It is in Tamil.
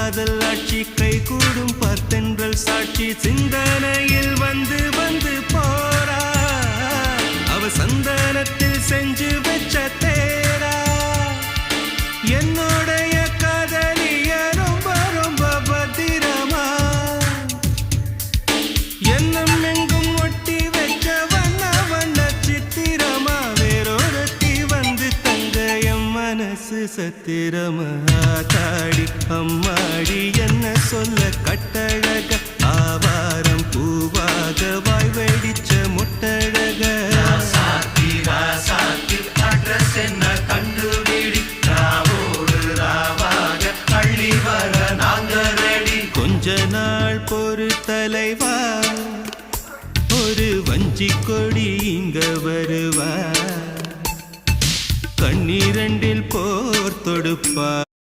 காதல் ஆட்சி கை கூடும் பார்த்தென்றல் சாட்சி சிந்தனையில் வந்து வந்து போறா அவ சந்தனத்தில் செஞ்சு வச்ச தேரா என்னுடைய காதலிய ரொம்ப ரொம்ப பத்திரமா என்னும் எங்கும் ஒட்டி வச்ச வண்ண வண்ண சித்திரமா வேறொருத்தி வந்து தங்க என் மனசு சத்திரமா தாடி அம்மாடி என்ன சொல்ல கட்டழக ஆவாரம் பூவாக வாய் வெடிச்ச முட்டழக அட்ரஸ் என்ன கண்டுபிடி ராவோடு ராவாக அள்ளி வர நாங்க ரெடி கொஞ்ச நாள் பொறு தலைவா ஒரு வஞ்சி கொடி இங்க வருவா கண்ணீரண்டில் போர் தொடுப்பா